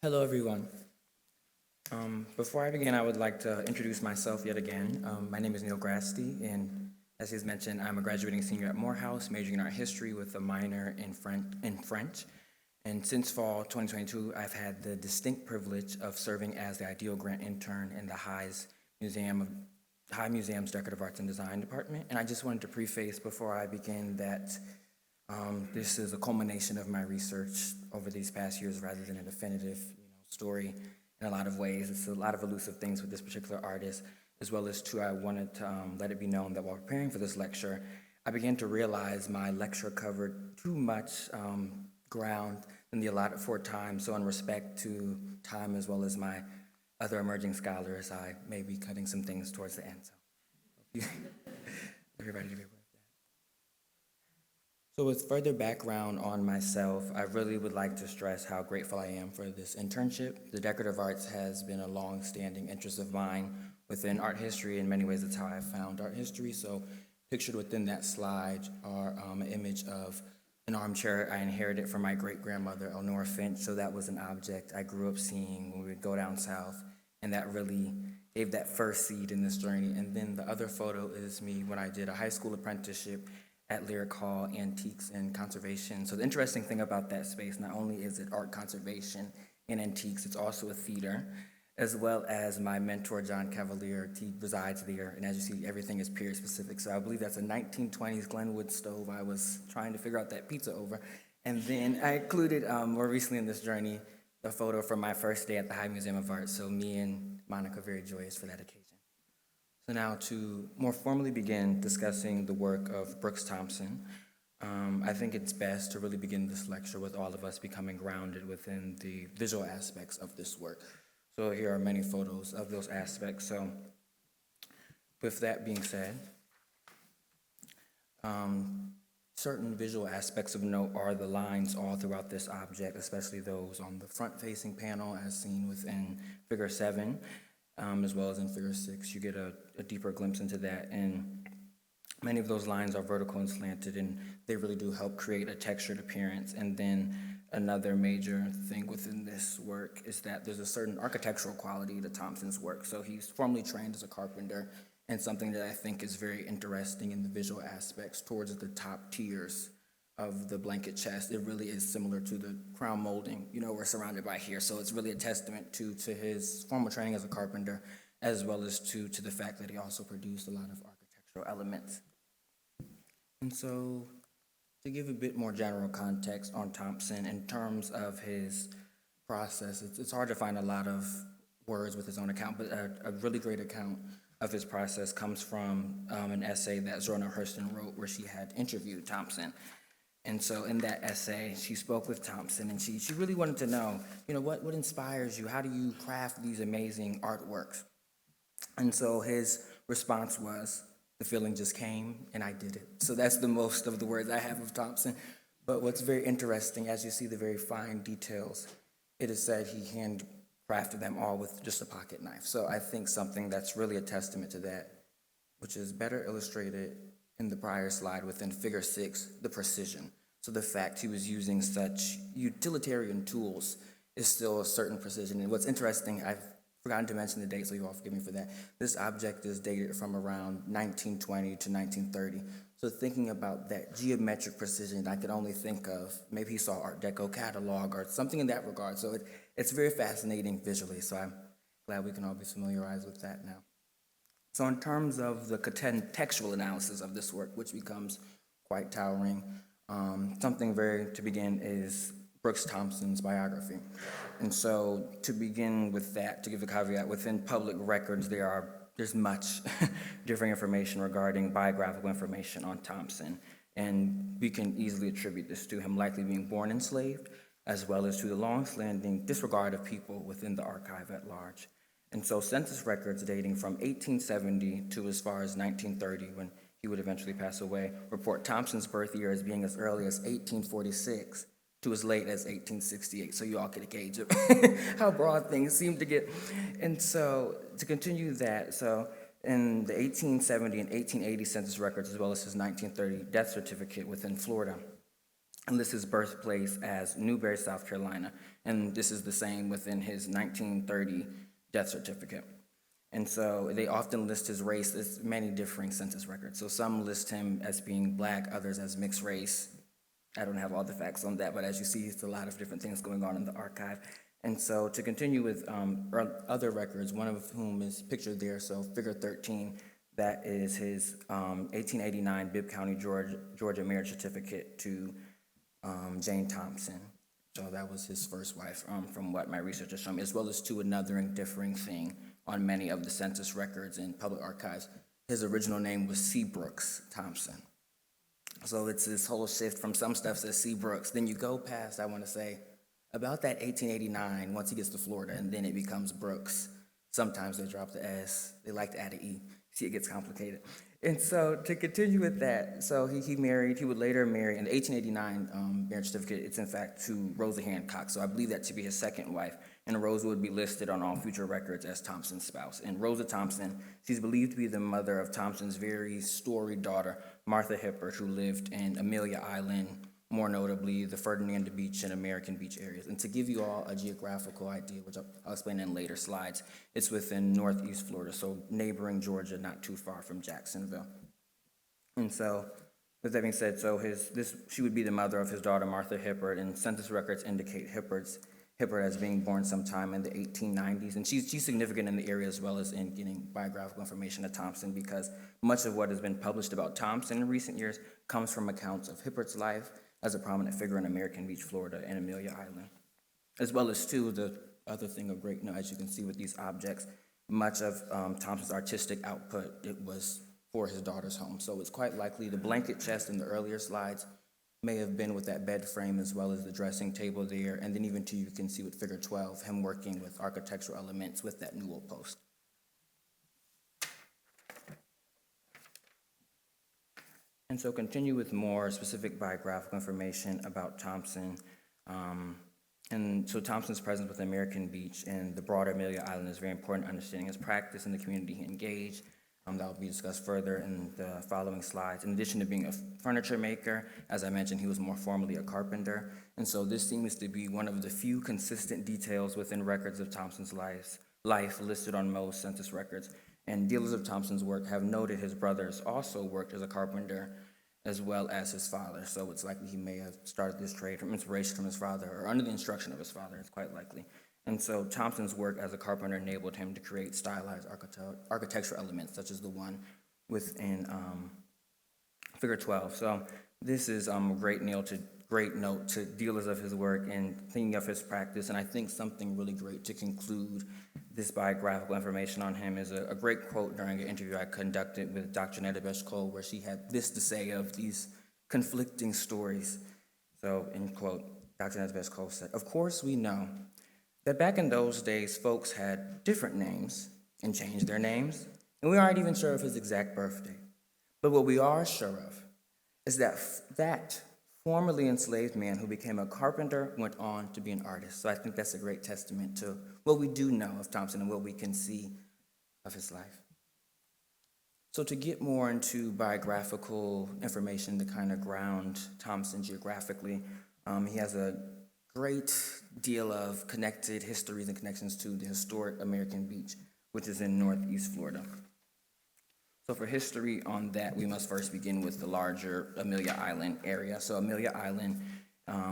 Hello, everyone. Before I begin, I would like to introduce myself yet again. My name is Neil Grasty, and as he's mentioned, I'm a graduating senior at Morehouse, majoring in art history with a minor in French. And since fall 2022, I've had the distinct privilege of serving as the ideal grant intern in the High Museum's Decorative Arts and Design Department. And I just wanted to preface before I begin that this is a culmination of my research over these past years rather than a definitive, story in a lot of ways. It's a lot of elusive things with this particular artist, as well as too, I wanted to let it be known that while preparing for this lecture, I began to realize my lecture covered too much ground in the allotted for time. So in respect to time as well as my other emerging scholars, I may be cutting some things towards the end. So everybody to be aware. So with further background on myself, I really would like to stress how grateful I am for this internship. The decorative arts has been a long-standing interest of mine within art history. In many ways, that's how I found art history. So pictured within that slide are an image of an armchair I inherited from my great-grandmother, Eleanor Finch. So that was an object I grew up seeing when we would go down south, and that really gave that first seed in this journey. And then the other photo is me when I did a high school apprenticeship at Lyric Hall, Antiques and Conservation. So the interesting thing about that space, not only is it art conservation and antiques, it's also a theater, as well as my mentor, John Cavalier. He resides there, and as you see, everything is period specific. So I believe that's a 1920s Glenwood stove I was trying to figure out that pizza over. And then I included, more recently in this journey, a photo from my first day at the High Museum of Art. So me and Monica very joyous for that occasion. So now to more formally begin discussing the work of Brooks Thompson, I think it's best to really begin this lecture with all of us becoming grounded within the visual aspects of this work. So here are many photos of those aspects. So with that being said, certain visual aspects of note are the lines all throughout this object, especially those on the front-facing panel as seen within Figure 7. As well as in Figure 6, you get a deeper glimpse into that. And many of those lines are vertical and slanted, and they really do help create a textured appearance. And then another major thing within this work is that there's a certain architectural quality to Thompson's work. So he's formally trained as a carpenter, and something that I think is very interesting in the visual aspects towards the top tiers of the blanket chest. It really is similar to the crown molding, we're surrounded by here. So it's really a testament to his formal training as a carpenter, as well as to the fact that he also produced a lot of architectural elements. And so to give a bit more general context on Thompson in terms of his process, it's hard to find a lot of words with his own account, but a really great account of his process comes from an essay that Zora Hurston wrote where she had interviewed Thompson. And so in that essay, she spoke with Thompson, and she really wanted to know, what inspires you? How do you craft these amazing artworks? And so his response was, the feeling just came, and I did it. So that's the most of the words I have of Thompson. But what's very interesting, as you see the very fine details, it is said he handcrafted them all with just a pocket knife. So I think something that's really a testament to that, which is better illustrated in the prior slide within Figure 6, the precision. So the fact he was using such utilitarian tools is still a certain precision. And what's interesting, I've forgotten to mention the date, so you all forgive me for that. This object is dated from around 1920 to 1930. So thinking about that geometric precision, I could only think of, maybe he saw Art Deco catalog or something in that regard. So it's very fascinating visually. So I'm glad we can all be familiarized with that now. So in terms of the contextual analysis of this work, which becomes quite towering, something to begin is Brooks Thompson's biography. And so to begin with that, to give a caveat, within public records there's much different information regarding biographical information on Thompson. And we can easily attribute this to him likely being born enslaved, as well as to the long-standing disregard of people within the archive at large. And so census records dating from 1870 to as far as 1930, when he would eventually pass away, report Thompson's birth year as being as early as 1846 to as late as 1868. So you all get a gauge of how broad things seem to get. And so to continue that, so in the 1870 and 1880 census records, as well as his 1930 death certificate within Florida, and lists his birthplace as Newberry, South Carolina. And this is the same within his 1930 death certificate. And so they often list his race as many differing census records. So some list him as being black, others as mixed race. I don't have all the facts on that, but as you see, it's a lot of different things going on in the archive. And so to continue with other records, one of whom is pictured there, so figure 13, that is his 1889 Bibb County, Georgia marriage certificate to Jane Thompson. So that was his first wife, from what my research has shown me, as well as to another and differing thing on many of the census records and public archives. His original name was Seabrooks Thompson. So it's this whole shift from some stuff says Seabrooks, then you go past, I want to say, about that 1889, once he gets to Florida, and then it becomes Brooks. Sometimes they drop the S. They like to add an E. See, it gets complicated. And so to continue with that, so he would later marry, in the 1889 marriage certificate, it's in fact to Rosa Hancock. So I believe that to be his second wife. And Rosa would be listed on all future records as Thompson's spouse. And Rosa Thompson, she's believed to be the mother of Thompson's very storied daughter, Martha Hippert, who lived in Amelia Island, more notably the Ferdinand Beach and American Beach areas. And to give you all a geographical idea, which I'll explain in later slides, it's within northeast Florida, so neighboring Georgia, not too far from Jacksonville. And so, with that being said, so she would be the mother of his daughter, Martha Hippert, and census records indicate Hippert as being born sometime in the 1890s. And she's significant in the area as well as in getting biographical information of Thompson, because much of what has been published about Thompson in recent years comes from accounts of Hippert's life as a prominent figure in American Beach, Florida, and Amelia Island. As well as, too, the other thing of great note, as you can see with these objects, much of Thompson's artistic output, it was for his daughter's home. So it's quite likely the blanket chest in the earlier slides may have been with that bed frame as well as the dressing table there, and then even, too, you can see with figure 12, him working with architectural elements with that newel post. And so continue with more specific biographical information about Thompson. And so Thompson's presence with American Beach and the broader Amelia Island is very important, understanding his practice in the community he engaged. That will be discussed further in the following slides. In addition to being a furniture maker, as I mentioned, he was more formally a carpenter. And so this seems to be one of the few consistent details within records of Thompson's life listed on most census records. And dealers of Thompson's work have noted his brothers also worked as a carpenter as well as his father. So it's likely he may have started this trade from inspiration from his father or under the instruction of his father. It's quite likely. And so Thompson's work as a carpenter enabled him to create stylized architectural elements, such as the one within figure 12. So this is a great note to dealers of his work and thinking of his practice. And I think something really great to conclude this biographical information on him is a great quote during an interview I conducted with Dr. Netta Beshkol, where she had this to say of these conflicting stories. So, in quote, Dr. Netta Beshkol said, "Of course we know that back in those days, folks had different names and changed their names, and we aren't even sure of his exact birthday. But what we are sure of is that formerly enslaved man who became a carpenter went on to be an artist." So I think that's a great testament to what we do know of Thompson and what we can see of his life. So to get more into biographical information to kind of ground Thompson geographically, he has a great deal of connected histories and connections to the historic American Beach, which is in northeast Florida. So for history on that, we must first begin with the larger Amelia Island area. So Amelia Island,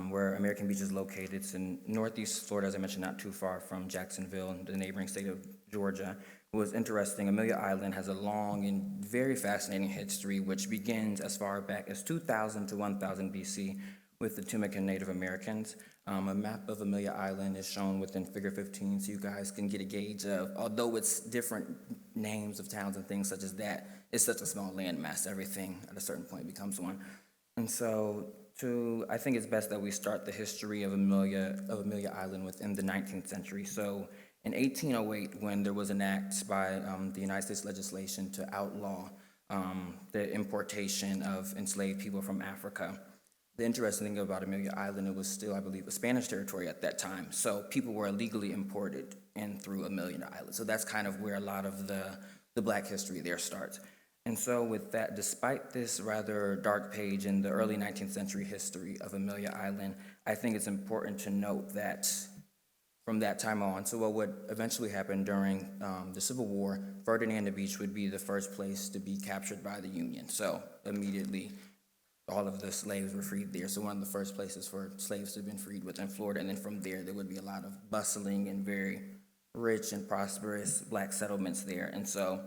where American Beach is located, it's in northeast Florida, as I mentioned, not too far from Jacksonville and the neighboring state of Georgia. It was interesting. Amelia Island has a long and very fascinating history, which begins as far back as 2000 to 1000 BC with the Tumac Native Americans. A map of Amelia Island is shown within figure 15, so you guys can get a gauge of, although it's different names of towns and things such as that, it's such a small landmass, everything at a certain point becomes one. And so I think it's best that we start the history of Amelia Island within the 19th century. So in 1808, when there was an act by the United States legislation to outlaw the importation of enslaved people from Africa, the interesting thing about Amelia Island, it was still, I believe, a Spanish territory at that time. So people were illegally imported in through Amelia Island. So that's kind of where a lot of the Black history there starts. And so with that, despite this rather dark page in the early 19th century history of Amelia Island, I think it's important to note that from that time on, so what would eventually happen during the Civil War, Ferdinand Beach would be the first place to be captured by the Union. So immediately, all of the slaves were freed there. So one of the first places for slaves to have been freed was in Florida. And then from there would be a lot of bustling and very rich and prosperous black settlements there. And so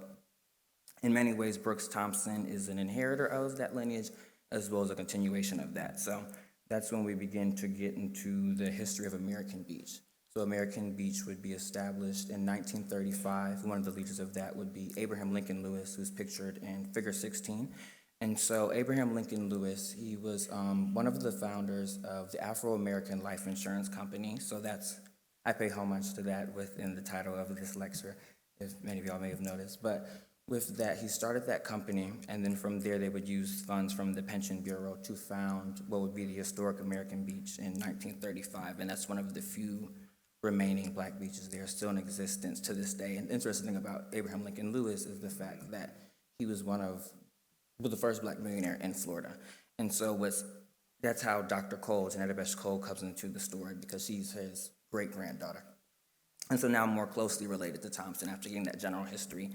in many ways, Brooks Thompson is an inheritor of that lineage as well as a continuation of that. So that's when we begin to get into the history of American Beach. So American Beach would be established in 1935. One of the leaders of that would be Abraham Lincoln Lewis, who's pictured in figure 16. And so Abraham Lincoln Lewis, he was one of the founders of the Afro-American Life Insurance Company. So I pay homage to that within the title of this lecture, if many of y'all may have noticed. But with that, he started that company, and then from there they would use funds from the Pension Bureau to found what would be the historic American Beach in 1935, and that's one of the few remaining black beaches there still in existence to this day. And the interesting thing about Abraham Lincoln Lewis is the fact that he was the first black millionaire in Florida. And so that's how Dr. Cole, Janetta Besh Cole, comes into the story, because she's his great-granddaughter. And so now I'm more closely related to Thompson after getting that general history.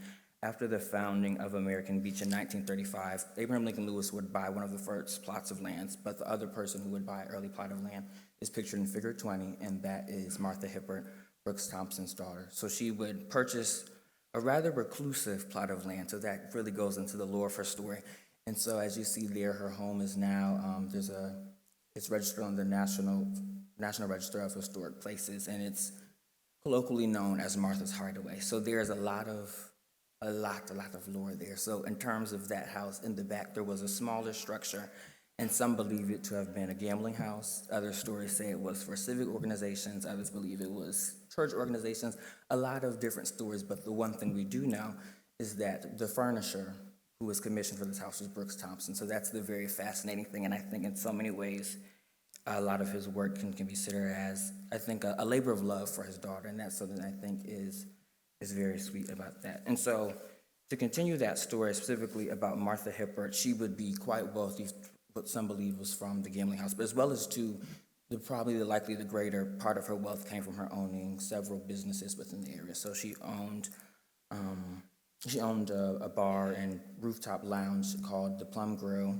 After the founding of American Beach in 1935, Abraham Lincoln Lewis would buy one of the first plots of lands, but the other person who would buy an early plot of land is pictured in figure 20, and that is Martha Hippert, Brooks Thompson's daughter. So she would purchase a rather reclusive plot of land, so that really goes into the lore of her story. And so as you see there, her home is now, it's registered on the National Register of Historic Places, and it's colloquially known as Martha's Hideaway. So there's a lot of lore there. So in terms of that house, in the back there was a smaller structure, and some believe it to have been a gambling house. Other stories say it was for civic organizations. Others believe it was church organizations. A lot of different stories, but the one thing we do know is that the furnisher who was commissioned for this house was Brooks Thompson. So that's the very fascinating thing, and I think in so many ways a lot of his work can be considered as, I think, a labor of love for his daughter, and that's something I think is very sweet about that. And so to continue that story specifically about Martha Hippert, she would be quite wealthy, what some believe was from the gambling house, but as well as likely the greater part of her wealth came from her owning several businesses within the area. So she owned a bar and rooftop lounge called the Plum Grill,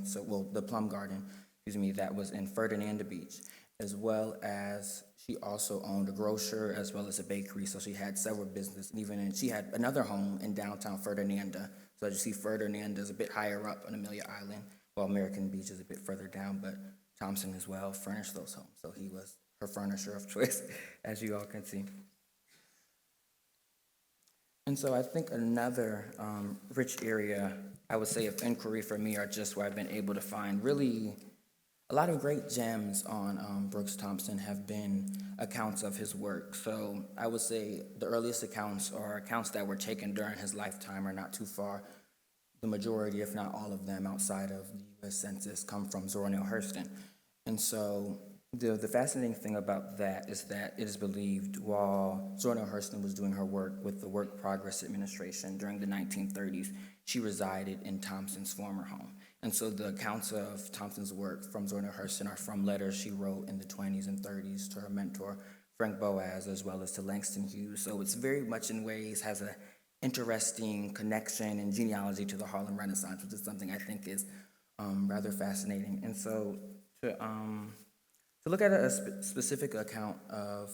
the Plum Garden, that was in Ferdinand Beach, as well as she also owned a grocer as well as a bakery. So she had several businesses, and she had another home in downtown Ferdinand. So as you see, Ferdinand is a bit higher up on Amelia Island, while American Beach is a bit further down, but Thompson as well furnished those homes. So he was her furnisher of choice, as you all can see. And so I think another rich area, I would say, of inquiry for me are just where I've been able to find really a lot of great gems on Brooks Thompson have been accounts of his work. So I would say the earliest accounts are accounts that were taken during his lifetime are not too far. The majority, if not all of them, outside of the U.S. Census come from Zora Neale Hurston. And so the fascinating thing about that is that it is believed while Zora Neale Hurston was doing her work with the Work Progress Administration during the 1930s, she resided in Thompson's former home. And so the accounts of Thompson's work from Zora Neale Hurston are from letters she wrote in the 20s and 30s to her mentor, Frank Boas, as well as to Langston Hughes. So it's very much in ways has an interesting connection and genealogy to the Harlem Renaissance, which is something I think is rather fascinating. And so to look at a specific account of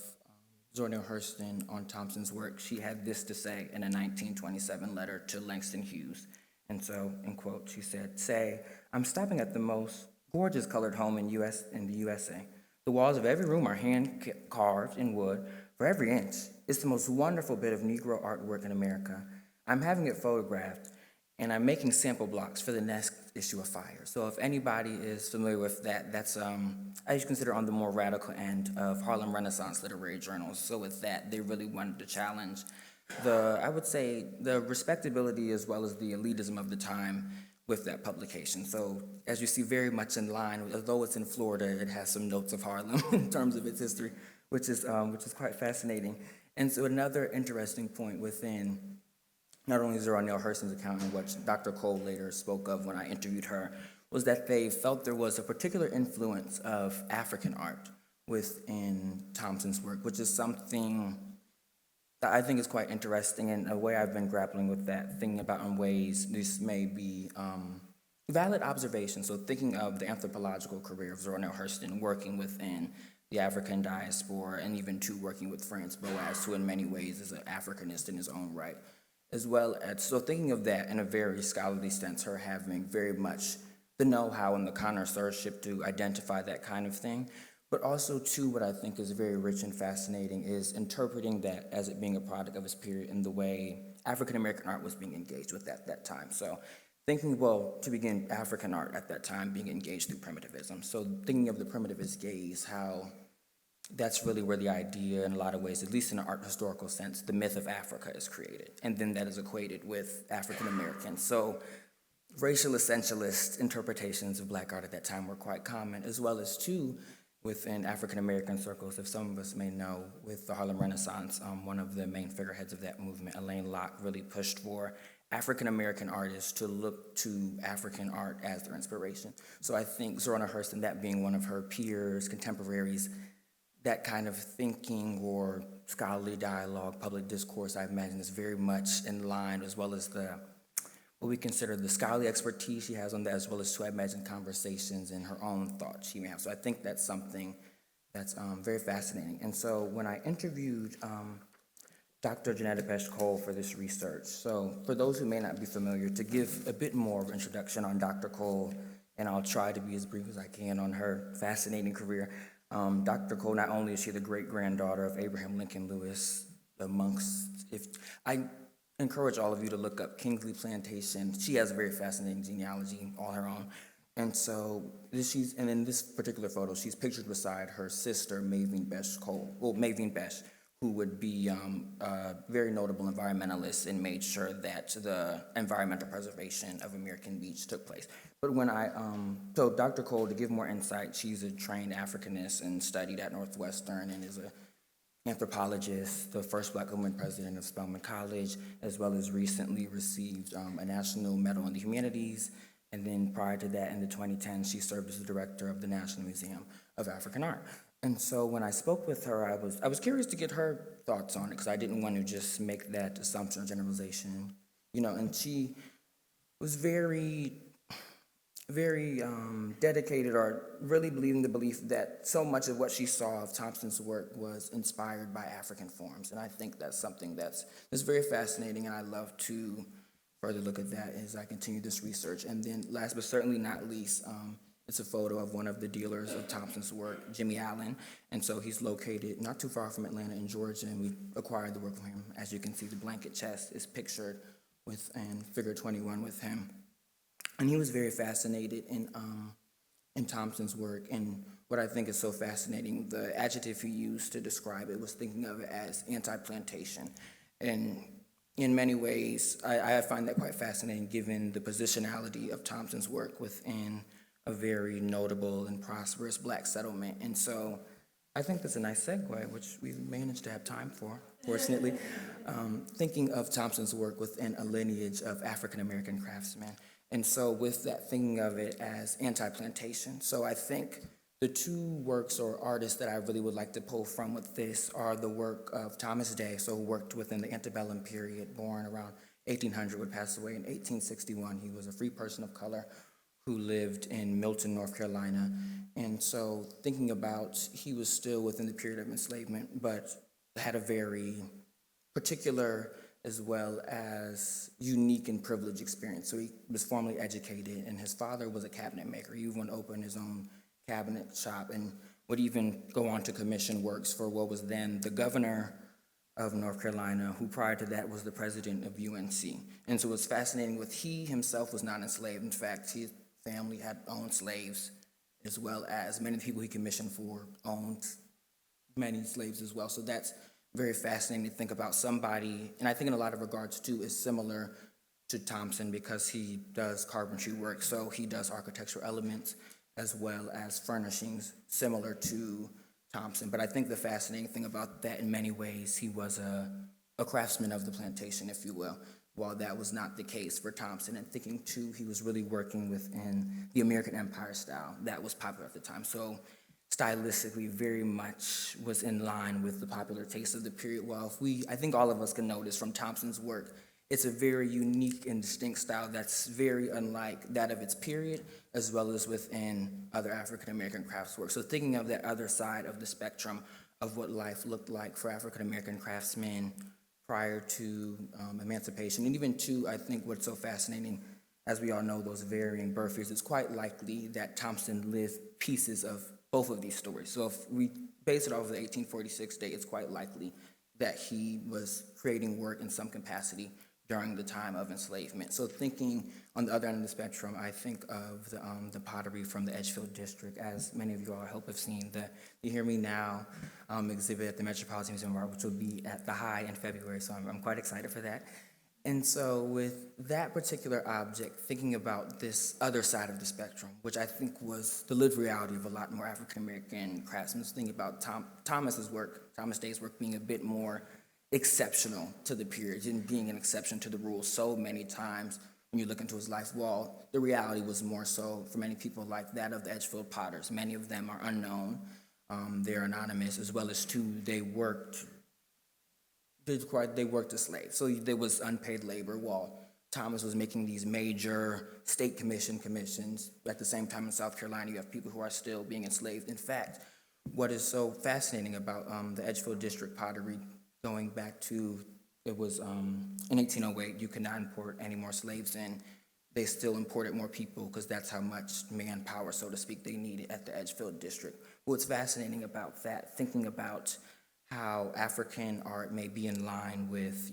Zora Neale Hurston on Thompson's work, she had this to say in a 1927 letter to Langston Hughes. And so, in quote, she said, "Say, I'm stopping at the most gorgeous colored home in the USA. The walls of every room are hand carved in wood for every inch. It's the most wonderful bit of Negro artwork in America. I'm having it photographed, and I'm making sample blocks for the next issue of Fire." So if anybody is familiar with that, that's, I used to consider on the more radical end of Harlem Renaissance literary journals. So with that, they really wanted to challenge I would say, the respectability as well as the elitism of the time with that publication. So as you see, very much in line, although it's in Florida, it has some notes of Harlem in terms of its history, which is quite fascinating. And so another interesting point within not only Zora Neale Hurston's account and what Dr. Cole later spoke of when I interviewed her, was that they felt there was a particular influence of African art within Thompson's work, which is something that I think is quite interesting, and a way I've been grappling with that, thinking about in ways this may be valid observation. So thinking of the anthropological career of Zora Neale Hurston working within the African diaspora, and even too working with France Boas, who in many ways is an Africanist in his own right, as well as, so thinking of that in a very scholarly sense, her having very much the know-how and the connoisseurship to identify that kind of thing. But also, too, what I think is very rich and fascinating is interpreting that as it being a product of its period in the way African-American art was being engaged with at that time. So thinking, well, to begin, African art at that time being engaged through primitivism. So thinking of the primitivist gaze, how that's really where the idea, in a lot of ways, at least in an art historical sense, the myth of Africa is created. And then that is equated with African-Americans. So racial essentialist interpretations of Black art at that time were quite common, as well as, too, within African-American circles, if some of us may know, with the Harlem Renaissance, one of the main figureheads of that movement, Alain Locke, really pushed for African-American artists to look to African art as their inspiration. So I think Zora Neale Hurston, that being one of her peers, contemporaries, that kind of thinking or scholarly dialogue, public discourse, I imagine, is very much in line, as well as what we consider the scholarly expertise she has on that, as well as, to I imagine, conversations and her own thoughts she may have. So I think that's something that's very fascinating. And so when I interviewed Dr. Janetta Pesh-Cole for this research, so for those who may not be familiar, to give a bit more of an introduction on Dr. Cole, and I'll try to be as brief as I can on her fascinating career. Dr. Cole, not only is she the great-granddaughter of Abraham Lincoln Lewis, I encourage all of you to look up Kingsley Plantation. She has a very fascinating genealogy all her own. And so and in this particular photo, she's pictured beside her sister, Maveen Besh, who would be a very notable environmentalist and made sure that the environmental preservation of American Beach took place. But so Dr. Cole, to give more insight, she's a trained Africanist and studied at Northwestern and is a anthropologist, the first Black woman president of Spelman College, as well as recently received a National Medal in the Humanities. And then prior to that, in the 2010s, she served as the director of the National Museum of African Art. And so when I spoke with her, I was curious to get her thoughts on it, because I didn't want to just make that assumption or generalization, and she was very dedicated, or really believing the belief that so much of what she saw of Thompson's work was inspired by African forms. And I think that's something that's very fascinating, and I love to further look at that as I continue this research. And then last but certainly not least, it's a photo of one of the dealers of Thompson's work, Jimmy Allen. And so he's located not too far from Atlanta in Georgia, and we acquired the work from him. As you can see, the blanket chest is pictured in figure 21 with him. And he was very fascinated in Thompson's work, and what I think is so fascinating, the adjective he used to describe it was thinking of it as anti-plantation. And in many ways, I find that quite fascinating, given the positionality of Thompson's work within a very notable and prosperous Black settlement. And so I think that's a nice segue, which we've managed to have time for, fortunately, thinking of Thompson's work within a lineage of African-American craftsmen. And so with that, thinking of it as anti-plantation. So I think the two works or artists that I really would like to pull from with this are the work of Thomas Day, so who worked within the antebellum period, born around 1800, would pass away in 1861. He was a free person of color who lived in Milton, North Carolina. And so thinking about, he was still within the period of enslavement, but had a very particular as well as unique and privileged experience. So he was formally educated, and his father was a cabinet maker. He even opened his own cabinet shop and would even go on to commission works for what was then the governor of North Carolina, who prior to that was the president of UNC. And so what's fascinating with, he himself was not enslaved. In fact, his family had owned slaves, as well as many people he commissioned for owned many slaves as well. So that's very fascinating to think about somebody, and I think in a lot of regards too, is similar to Thompson because he does carpentry work, so he does architectural elements as well as furnishings similar to Thompson. But I think the fascinating thing about that, in many ways, he was a craftsman of the plantation, if you will, while that was not the case for Thompson. And thinking, too, he was really working within the American Empire style that was popular at the time. So stylistically, very much was in line with the popular taste of the period. While I think all of us can notice from Thompson's work, it's a very unique and distinct style that's very unlike that of its period, as well as within other African-American craftswork. So thinking of that other side of the spectrum of what life looked like for African-American craftsmen prior to emancipation, and even to, I think what's so fascinating, as we all know, those varying birth years, it's quite likely that Thompson lived pieces of both of these stories. So if we base it off of the 1846 date, it's quite likely that he was creating work in some capacity during the time of enslavement. So thinking on the other end of the spectrum, I think of the pottery from the Edgefield district, as many of you all I hope have seen the Hear Me Now exhibit at the Metropolitan Museum of Art, which will be at the High in February, so I'm quite excited for that. And so with that particular object, thinking about this other side of the spectrum, which I think was the lived reality of a lot more African-American craftsmen, thinking about Thomas Day's work being a bit more exceptional to the period and being an exception to the rule so many times when you look into his life. Well, the reality was more so for many people like that of the Edgefield potters. Many of them are unknown. They're anonymous, as well as they worked as slaves. So there was unpaid labor while Thomas was making these major state commissions. At the same time in South Carolina, you have people who are still being enslaved. In fact, what is so fascinating about the Edgefield district pottery, going back to, it was in 1808, you could not import any more slaves in. They still imported more people because that's how much manpower, so to speak, they needed at the Edgefield district. What's fascinating about that, thinking about how African art may be in line with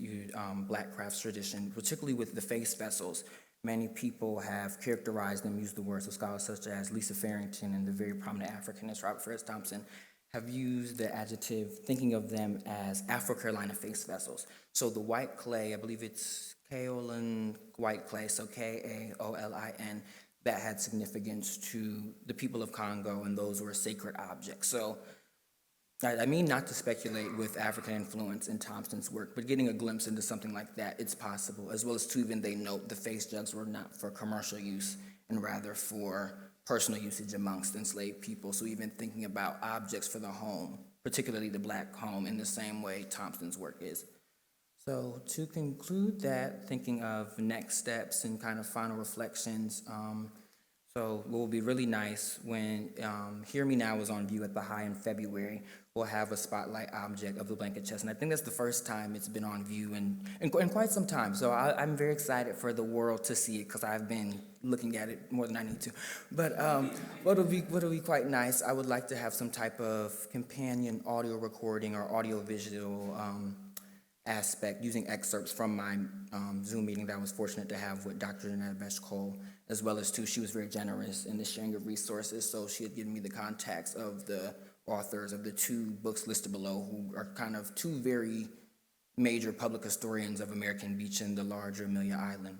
Black crafts tradition, particularly with the face vessels. Many people have characterized them, used the words of scholars such as Lisa Farrington and the very prominent Africanist Robert Ferris Thompson have used the adjective, thinking of them as Afro-Carolina face vessels. So the white clay, I believe it's kaolin white clay, so Kaolin, that had significance to the people of Congo, and those were sacred objects. So I mean not to speculate with African influence in Thompson's work, but getting a glimpse into something like that, it's possible, as well as to even they note the face jugs were not for commercial use and rather for personal usage amongst enslaved people. So even thinking about objects for the home, particularly the Black home, in the same way Thompson's work is. So to conclude that, thinking of next steps and kind of final reflections, so what will be really nice when Hear Me Now is on view at the High in February, we'll have a spotlight object of the blanket chest. And I think that's the first time it's been on view in quite some time. So I'm very excited for the world to see it because I've been looking at it more than I need to. But what'll be quite nice, I would like to have some type of companion audio recording or audio visual aspect using excerpts from my Zoom meeting that I was fortunate to have with Dr. Jeanette Besh-Cole, as well as she was very generous in the sharing of resources, so she had given me the contacts of the authors of the two books listed below, who are kind of two very major public historians of American Beach and the larger Amelia Island.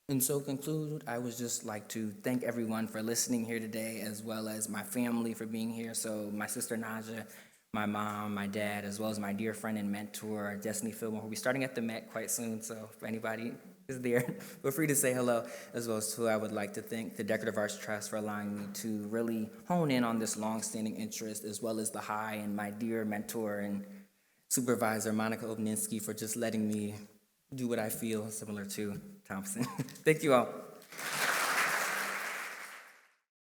And so conclude, I would just like to thank everyone for listening here today, as well as my family for being here. So my sister Naja, my mom, my dad, as well as my dear friend and mentor, Destiny Fillmore, who will be starting at the Met quite soon. So if anybody is there, feel free to say hello, as well as who I would like to thank the Decorative Arts Trust for allowing me to really hone in on this long-standing interest, as well as the High and my dear mentor and supervisor, Monica Obninski, for just letting me do what I feel similar to Thompson. Thank you all.